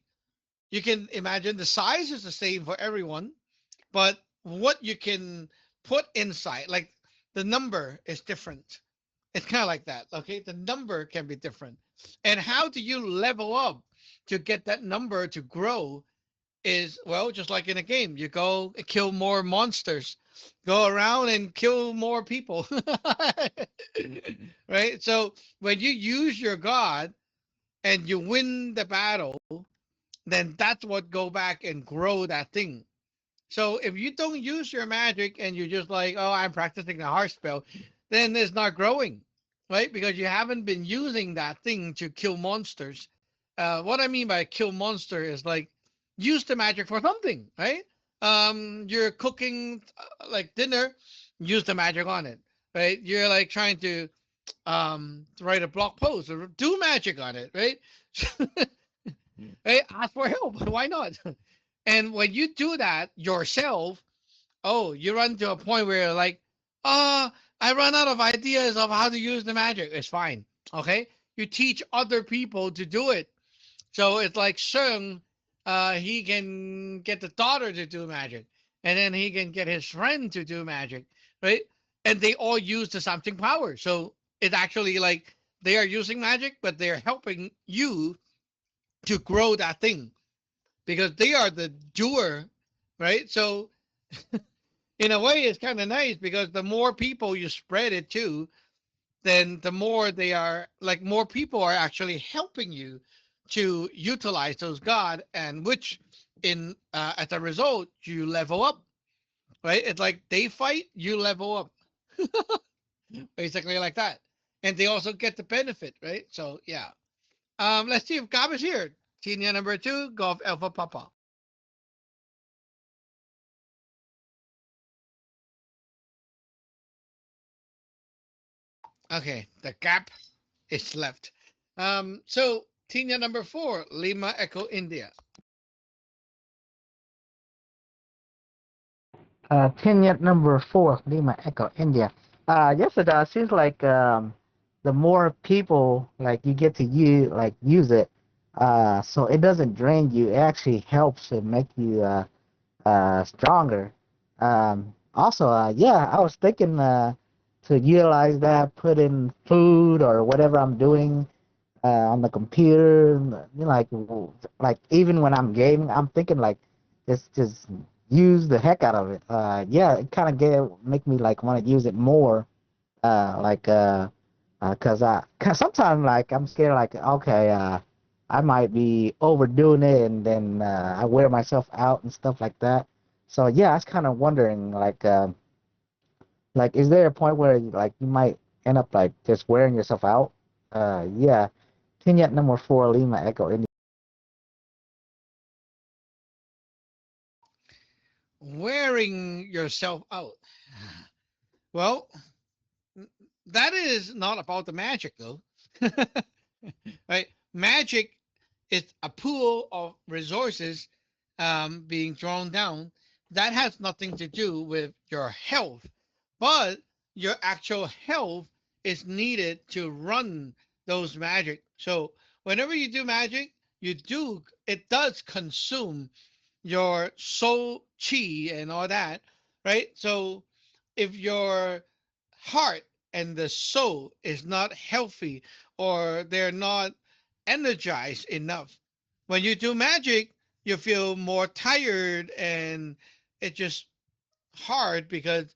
you can imagine the size is the same for everyone, but what you can put inside, like the number is different. It's kind of like that. Okay. The number can be different. And how do you level up to get that number to grow is, well, just like in a game, you go kill more monsters, go around and kill more people. Right. So when you use your God and you win the battle, then that's what go back and grow that thing. So if you don't use your magic and you're just like, oh, I'm practicing the heart spell, then it's not growing, right? Because you haven't been using that thing to kill monsters. What I mean by kill monster is like use the magic for something, right? You're cooking like dinner, use the magic on it, right? You're like trying to write a blog post or do magic on it, right? Hey, ask for help. Why not? And when you do that yourself, oh, you run to a point where you're like, uh, I run out of ideas of how to use the magic. It's fine. Okay. You teach other people to do it. So it's like Sheng, he can get the daughter to do magic, and then he can get his friend to do magic, right? And they all use the something power. So it's actually like they are using magic, but they're helping you to grow that thing because they are the doer, right? So in a way, it's kind of nice because the more people you spread it to, then the more they are like more people are actually helping you to utilize those god, and which in as a result you level up, right? It's like they fight, you level up, basically like that, and they also get the benefit, right? So yeah. Let's see if Gab is here. Senior number 2, Golf Alpha Papa. Okay, the gap is left. So Tina number 4, Lima Echo India. Tenet number 4, Lima Echo, India. Yes, it does. Seems like the more people like you get to use it, so it doesn't drain you. It actually helps to make you stronger. Also, yeah, I was thinking to utilize that, put in food or whatever I'm doing on the computer. Like even when I'm gaming, I'm thinking like just use the heck out of it. Yeah, it kind of make me like want to use it more. Like cause sometimes like I'm scared like okay I might be overdoing it and then I wear myself out and stuff like that. So yeah, I was kind of wondering like is there a point where like you might end up like just wearing yourself out? Yeah. Kenyat number 4, Lima Echo India. Wearing yourself out. Well, that is not about the magic though. Right? Magic is a pool of resources being drawn down. That has nothing to do with your health. But your actual health is needed to run those magic. So whenever you do magic, it does consume your soul chi and all that, right? So if your heart and the soul is not healthy or they're not energized enough, when you do magic, you feel more tired and it's just hard because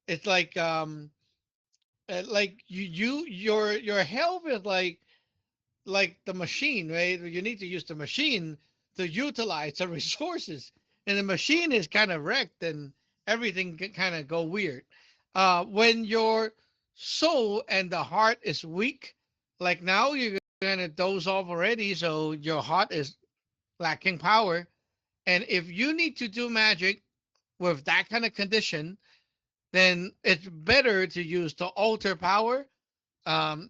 it's like your health is like the machine, right? You need to use the machine to utilize the resources, and the machine is kind of wrecked, and everything can kind of go weird. When your soul and the heart is weak, like now you're gonna doze off already, so your heart is lacking power. And if you need to do magic with that kind of condition, then it's better to use the altar power,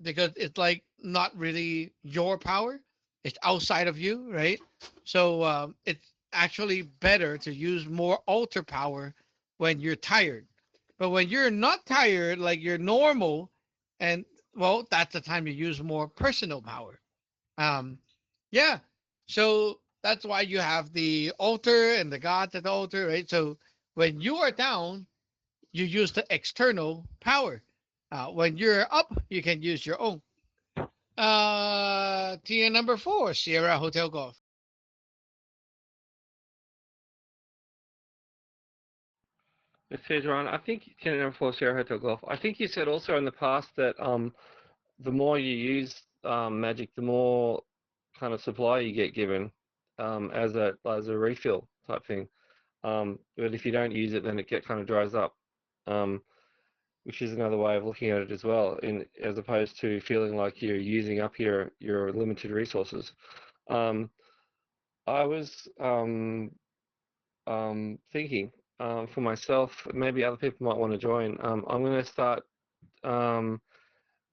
because it's like not really your power. It's outside of you, right? So it's actually better to use more altar power when you're tired. But when you're not tired, like you're normal, and well, that's the time you use more personal power. Um, yeah. So that's why you have the altar and the gods at the altar, right? So when you are down, you use the external power. When you're up, you can use your own. Tier number 4, Sierra Hotel Golf. It says, Ron, I think tenant number 4, Sierra Hotel Golf. I think you said also in the past that the more you use magic, the more kind of supply you get given as a refill type thing. But if you don't use it, then it kind of dries up, which is another way of looking at it as well, as opposed to feeling like you're using up your limited resources. Um, I was thinking for myself, maybe other people might want to join. I'm going to start um,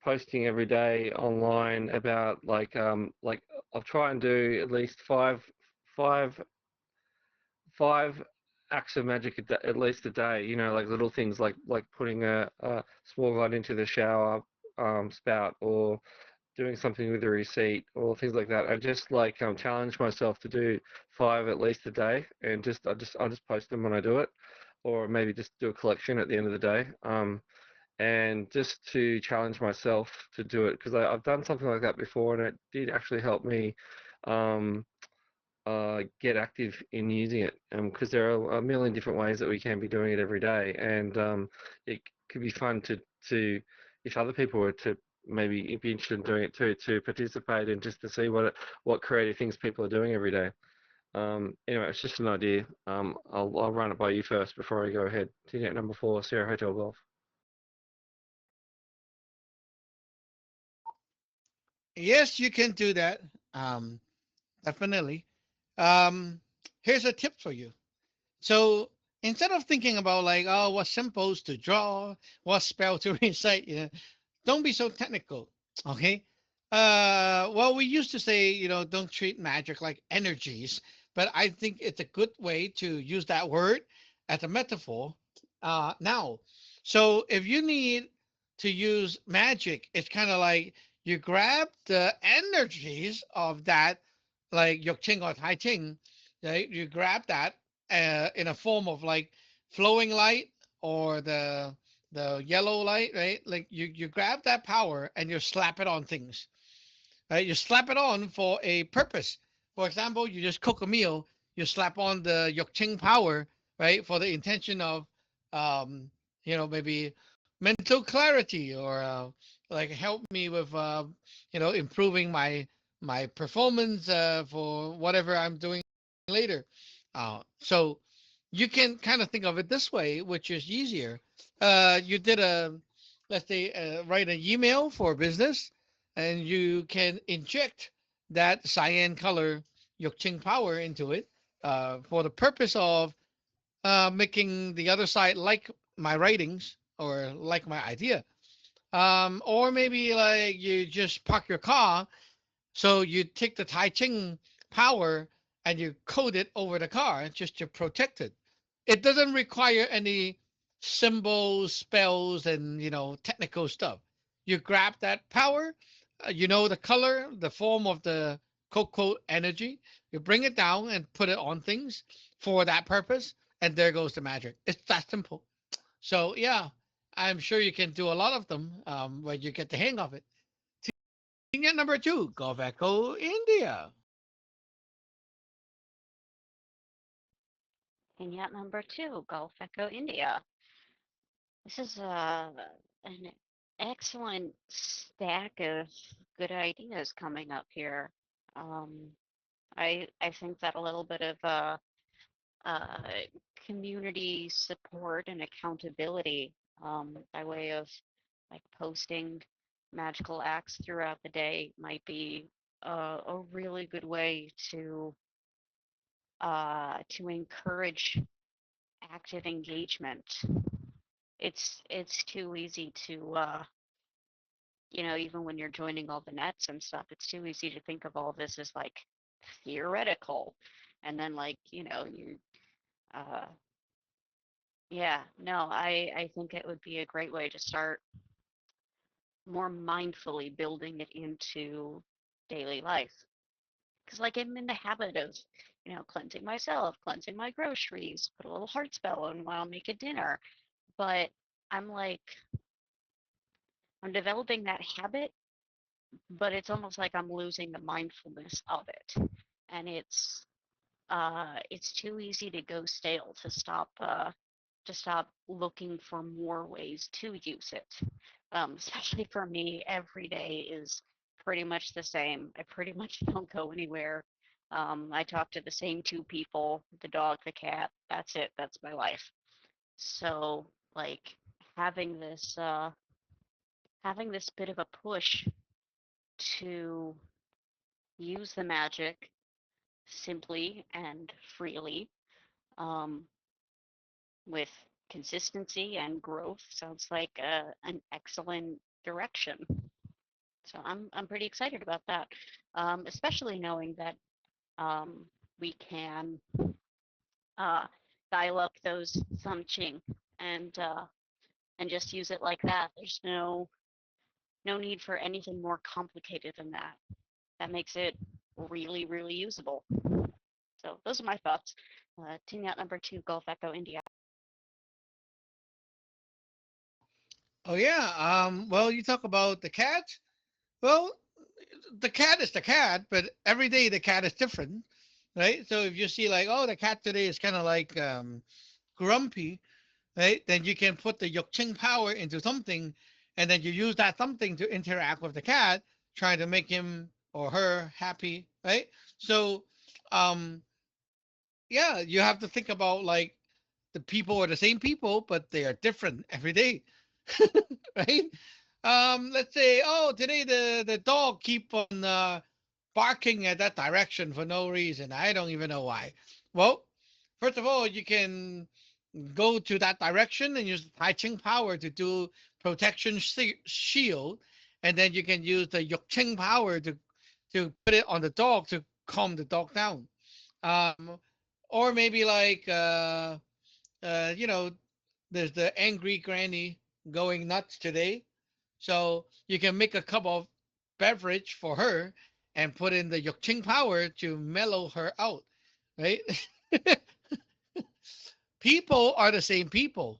posting every day online about like I'll try and do at least five five acts of magic at least a day. You know, like little things like putting a small light into the shower spout, or doing something with a receipt, or things like that. I just like challenge myself to do five at least a day, and I'll just post them when I do it, or maybe just do a collection at the end of the day. And just to challenge myself to do it, because I've done something like that before, and it did actually help me um, get active in using it. Because there are a million different ways that we can be doing it every day, and it could be fun to if other people were to maybe be interested in doing it too, to participate and just to see what creative things people are doing every day. Anyway, it's just an idea. I'll run it by you first before I go ahead. TNet number 4, Sierra Hotel Golf. Yes, you can do that. Um, Definitely. Um, Here's a tip for you. So instead of thinking about like, oh, what symbols to draw, what spell to recite, don't be so technical. Okay. Well, we used to say, don't treat magic like energies, but I think it's a good way to use that word as a metaphor now. So if you need to use magic, it's kind of like you grab the energies of that, like Yok Ching or Tai Ching, right? You grab that in a form of like flowing light or the yellow light, right? Like you grab that power and you slap it on things, right? You slap it on for a purpose. For example, you just cook a meal, you slap on the Yok Ching power, right, for the intention of, um, maybe mental clarity or like help me with, improving my performance for whatever I'm doing later. So you can kind of think of it this way, which is easier. You did let's say, write an email for business, and you can inject that cyan color Yokching power into it for the purpose of making the other side like my writings or like my idea. Or maybe like you just park your car, so you take the Tai Ching power and you coat it over the car just to protect it. It doesn't require any symbols, spells, and technical stuff. You grab that power, the color, the form of the quote quote energy. You bring it down and put it on things for that purpose, and there goes the magic. It's that simple. So yeah, I'm sure you can do a lot of them when you get the hang of it. Thing number two, Gulf Echo, India. Vignette number two, Gulf Echo India. This is an excellent stack of good ideas coming up here. Um, I think that a little bit of uh, community support and accountability by way of like posting magical acts throughout the day might be a really good way to encourage active engagement. It's too easy to even when you're joining all the nets and stuff, it's too easy to think of all this as like theoretical, and then like you uh yeah, no, I think it would be a great way to start more mindfully building it into daily life. Because, like, I'm in the habit of, cleansing myself, cleansing my groceries, put a little heart spell on while I make a dinner. But I'm like, I'm developing that habit, but it's almost like I'm losing the mindfulness of it. And it's too easy to go stale to stop looking for more ways to use it. Especially for me, every day is pretty much the same. I pretty much don't go anywhere. I talk to the same two people, the dog, the cat. That's it. That's my life. So, like having this uh, having this bit of a push to use the magic simply and freely, um, with consistency and growth sounds like an excellent direction. So I'm pretty excited about that, especially knowing that um, we can uh, dial up those something and just use it like that. There's no need for anything more complicated than that. That makes it really really usable. So those are my thoughts. Team out number two, Gulf Echo India. Oh yeah. Well, you talk about the cat. Well, the cat is the cat, but every day the cat is different, right? So if you see like, oh, the cat today is kind of like grumpy, right? Then you can put the Yokching power into something, and then you use that something to interact with the cat, trying to make him or her happy, right? So, um, yeah, you have to think about like the people are the same people, but they are different every day, right? Let's say, oh, today the dog keep on barking at that direction for no reason. I don't even know why. Well, first of all, you can go to that direction and use the Tai Ching power to do protection shield, and then you can use the Yok Ching power to put it on the dog to calm the dog down. Um, or maybe like you know, there's the angry granny going nuts today, so you can make a cup of beverage for her and put in the Yok Ching power to mellow her out, right? People are the same people.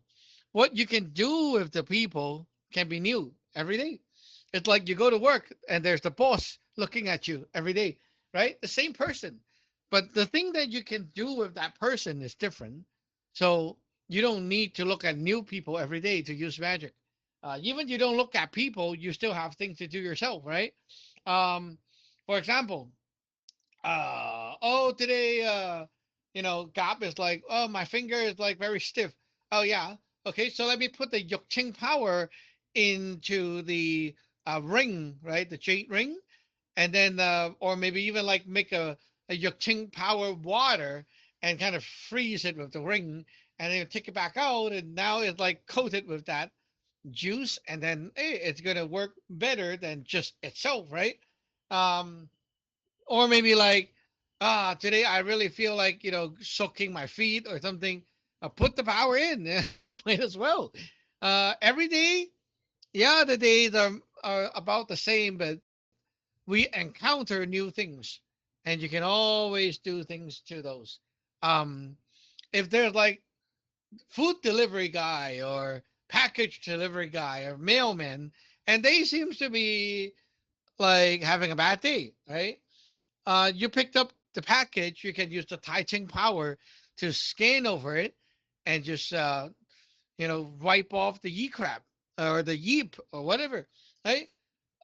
What you can do with the people can be new every day. It's like you go to work and there's the boss looking at you every day, right? The same person. But the thing that you can do with that person is different. So you don't need to look at new people every day to use magic. Even you don't look at people, you still have things to do yourself, right? Um, for example, oh today Gap is like, oh, my finger is like very stiff. Oh yeah, okay, so let me put the Yokching power into the ring, right, the jade ring, and then or maybe even like make a Yokching power water and kind of freeze it with the ring, and then take it back out, and now it's like coated with that juice, and then hey, it's gonna work better than just itself, right? um or maybe like, today I really feel like soaking my feet or something. Put the power in. Might as well. Every day, yeah, the days are about the same, but we encounter new things, and you can always do things to those. Um, if there's like food delivery guy or package delivery guy or mailman, and they seems to be like having a bad day, right? You picked up the package, you can use the Tai Ching power to scan over it and just wipe off the ye crap or the yeep or whatever, right?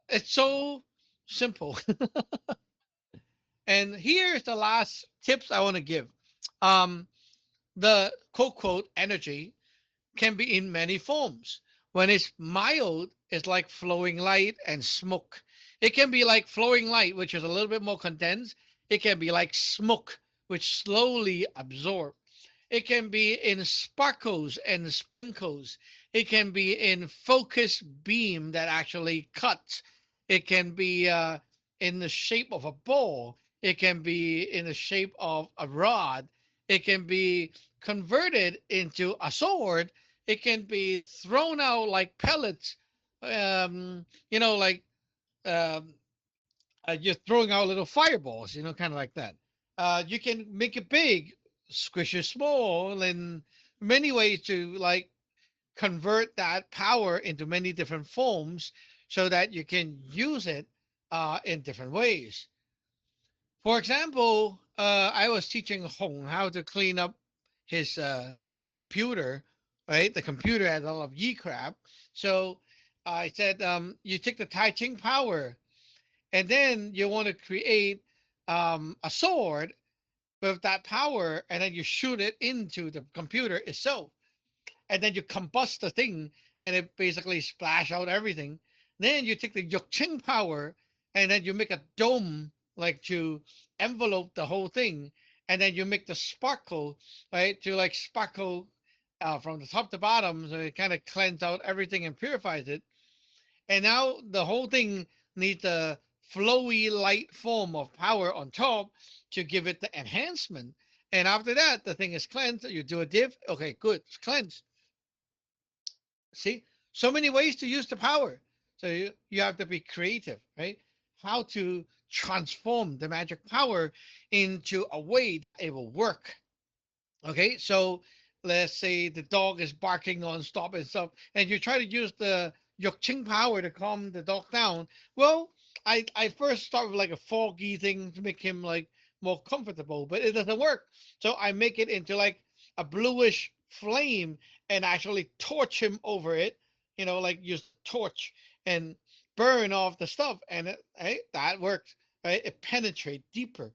It's so simple. And here's the last tips I want to give. Um, the quote quote energy can be in many forms. When it's mild, it's like flowing light and smoke. It can be like flowing light, which is a little bit more condensed. It can be like smoke, which slowly absorbs. It can be in sparkles and sprinkles. It can be in focus beam that actually cuts. It can be in the shape of a ball. It can be in the shape of a rod. It can be converted into a sword. It can be thrown out like pellets. Like um, you're throwing out little fireballs, kind of like that. You can make it big, squish it small, and many ways to like convert that power into many different forms so that you can use it in different ways. For example, I was teaching Hong how to clean up his computer, right? The computer has a lot of ye crap. So I said, you take the Tai Ching power, and then you want to create a sword with that power, and then you shoot it into the computer itself, and then you combust the thing, and it basically splash out everything. Then you take the Yok Ching power, and then you make a dome like to envelope the whole thing, and then you make the sparkle, right, to like sparkle from the top to bottom, so it kind of cleanses out everything and purifies it. And now the whole thing needs a flowy light form of power on top to give it the enhancement. And after that, the thing is cleansed. You do a div. Okay, good. It's cleansed. See, so many ways to use the power. So you have to be creative, right? How to transform the magic power into a way that it will work. Okay, so let's say the dog is barking nonstop and stuff, and you try to use the Yok Ching power to calm the dog down. Well, I first start with like a foggy thing to make him like more comfortable, but it doesn't work. So I make it into like a bluish flame and actually torch him over it, like use torch and burn off the stuff, and that works. Right? It penetrates deeper.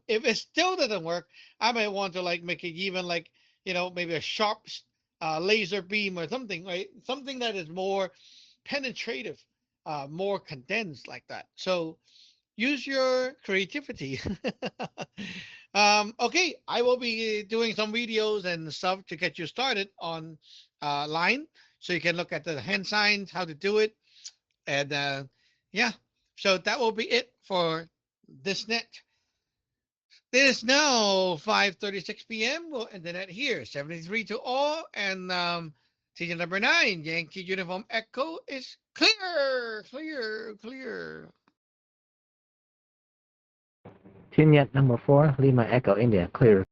If it still doesn't work, I might want to like make it even like maybe a sharp laser beam or something, right? Something that is more penetrative, more condensed like that. So use your creativity. Okay, I will be doing some videos and stuff to get you started on line, so you can look at the hand signs, how to do it, and yeah. So that will be it for this net. It is now 5:36 p.m. We'll end the net here. 73 to all, and teacher number 9, Yankee Uniform Echo is clear, clear, clear. Team Yet number 4, Lima Echo India, clear.